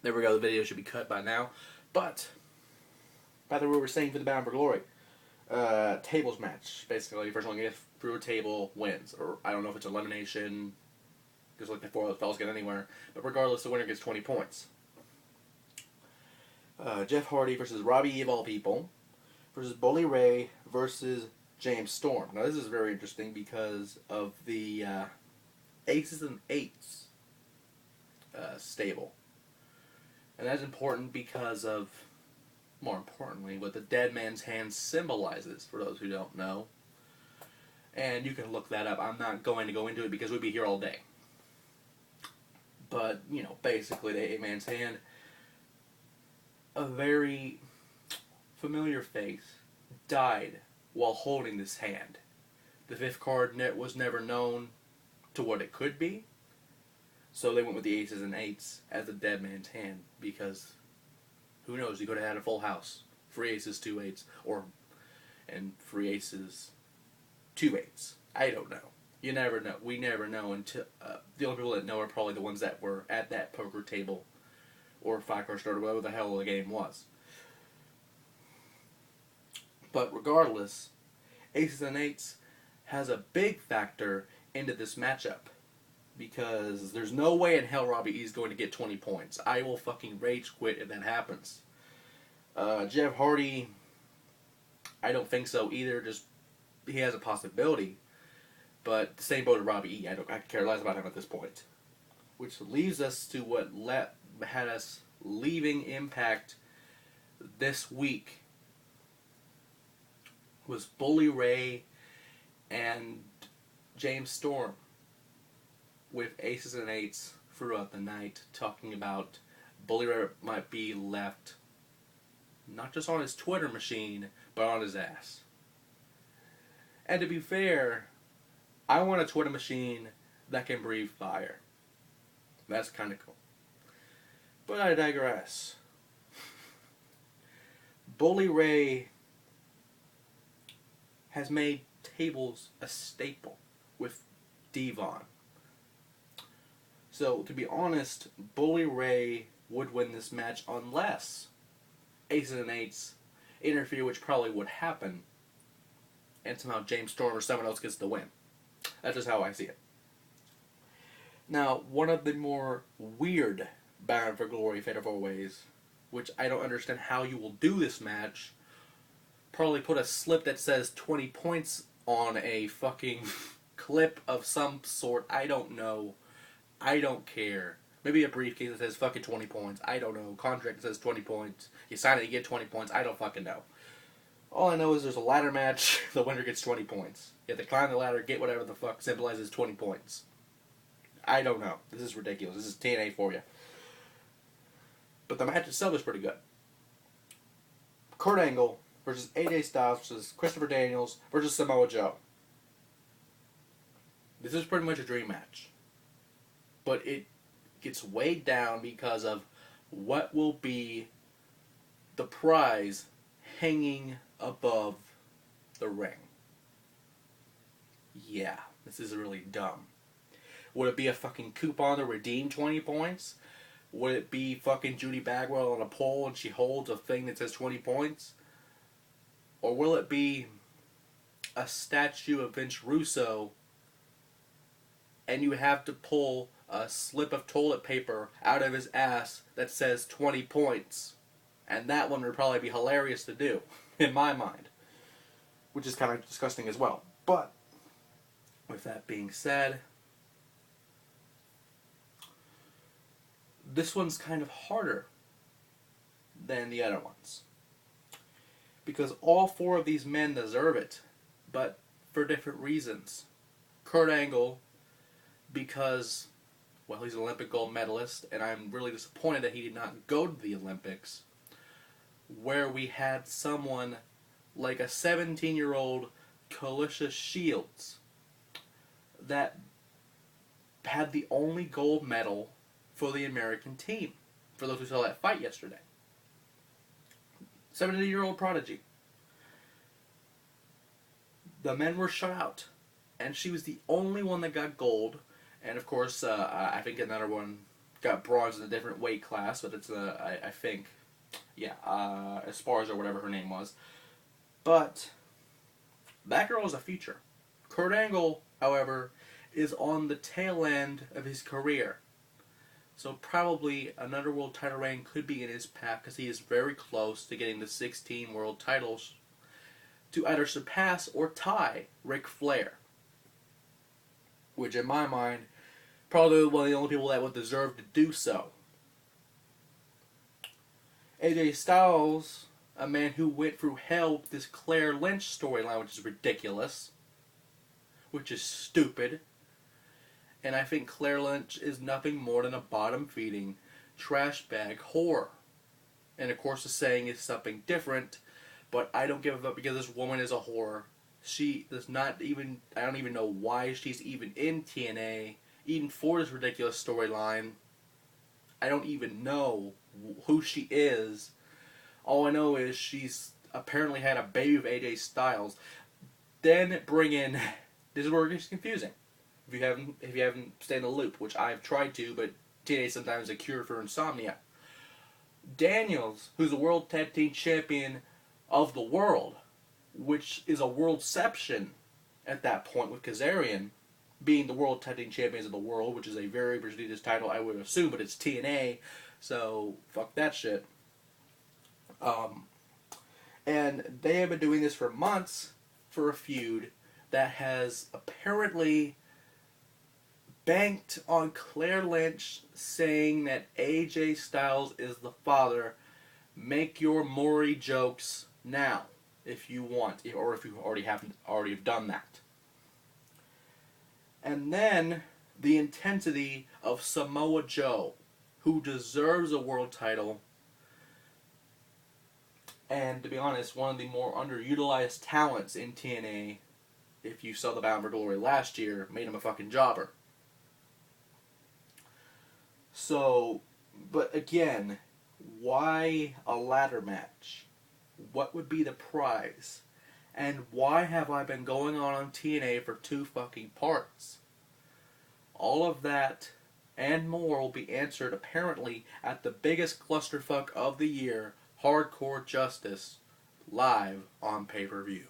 There we go. The video should be cut by now. But by the way, we were saying for the Bound for Glory, tables match. Basically, first one to get through a table wins. Or I don't know if it's elimination, because like before the fellas get anywhere. But regardless, the winner gets 20 points. Jeff Hardy versus Robbie E of all people versus Bully Ray versus James Storm. Now this is very interesting because of the Aces and Eights stable. And that's important because of, more importantly, what the dead man's hand symbolizes, for those who don't know. And you can look that up. I'm not going to go into it because we'd be here all day. But, you know, basically the eight man's hand, a very familiar face, died while holding this hand. The fifth card was never known to what it could be. So they went with the Aces and Eights as the dead man's hand because who knows, you could have had a full house. Free Aces, 2 Eights, and Free Aces, 2 Eights. I don't know. You never know. We never know until the only people that know are probably the ones that were at that poker table or 5-card starter, whatever the hell the game was. But regardless, Aces and Eights has a big factor into this matchup. Because there's no way in hell Robbie E is going to get 20 points. I will fucking rage quit if that happens. Jeff Hardy, I don't think so either. Just he has a possibility, but the same boat as Robbie E. I care less about him at this point. Which leaves us to what had us leaving Impact this week was Bully Ray and James Storm with Aces and Eights throughout the night, talking about Bully Ray might be left not just on his Twitter machine, but on his ass. And to be fair, I want a Twitter machine that can breathe fire. That's kind of cool. But I digress. Bully Ray has made tables a staple with Devon. So, to be honest, Bully Ray would win this match unless Aces and Eights interfere, which probably would happen, and somehow James Storm or someone else gets the win. That's just how I see it. Now, one of the more weird Bound for Glory Fatal 4 ways, which I don't understand how you will do this match, probably put a slip that says 20 points on a fucking clip of some sort. I don't know. I don't care. Maybe a briefcase that says fucking 20 points. I don't know. Contract that says 20 points. You sign it, you get 20 points. I don't fucking know. All I know is there's a ladder match. The winner gets 20 points. You have to climb the ladder, get whatever the fuck symbolizes 20 points. I don't know. This is ridiculous. This is TNA for you. But the match itself is pretty good. Kurt Angle versus AJ Styles versus Christopher Daniels versus Samoa Joe. This is pretty much a dream match. But it gets weighed down because of what will be the prize hanging above the ring. Yeah, this is really dumb. Would it be a fucking coupon to redeem 20 points? Would it be fucking Judy Bagwell on a pole and she holds a thing that says 20 points? Or will it be a statue of Vince Russo and you have to pull a slip of toilet paper out of his ass that says 20 points? And that one would probably be hilarious to do, in my mind. Which is kind of disgusting as well. But, with that being said, this one's kind of harder than the other ones. Because all 4 of these men deserve it, but for different reasons. Kurt Angle, because, well, he's an Olympic gold medalist, and I'm really disappointed that he did not go to the Olympics, where we had someone like a 17-year-old Kalisha Shields that had the only gold medal for the American team, for those who saw that fight yesterday. 17-year-old prodigy. The men were shut out, and she was the only one that got gold, and of course, I think another one got bronze in a different weight class, but it's I think, yeah, Esparza or whatever her name was. But that girl is a future. Kurt Angle, however, is on the tail end of his career. So probably another world title reign could be in his path because he is very close to getting the 16 world titles to either surpass or tie Ric Flair. Which in my mind, probably one of the only people that would deserve to do so. AJ Styles, a man who went through hell with this Claire Lynch storyline, which is ridiculous. Which is stupid. And I think Claire Lynch is nothing more than a bottom-feeding, trash bag whore. And of course the saying is something different, but I don't give a fuck because this woman is a whore. She does not even, I don't even know why she's even in TNA, even for this ridiculous storyline. I don't even know who she is. All I know is she's apparently had a baby with AJ Styles. Then bring in, this is where it gets confusing. If you haven't stayed in the loop, which I've tried to, but TNA is sometimes a cure for insomnia. Daniels, who's a World Tag Team Champion of the world, which is a worldception at that point with Kazarian being the World Tag Team Champions of the world, which is a very prestigious title, I would assume, but it's TNA, so fuck that shit. And they have been doing this for months for a feud that has apparently banked on Claire Lynch saying that AJ Styles is the father. Make your Maury jokes now, if you want, or if you already have done that. And then the intensity of Samoa Joe, who deserves a world title, and to be honest, one of the more underutilized talents in TNA. If you saw the Bound for Glory last year, made him a fucking jobber. So, but again, why a ladder match? What would be the prize? And why have I been going on TNA for 2 fucking parts? All of that and more will be answered apparently at the biggest clusterfuck of the year, Hardcore Justice, live on pay-per-view.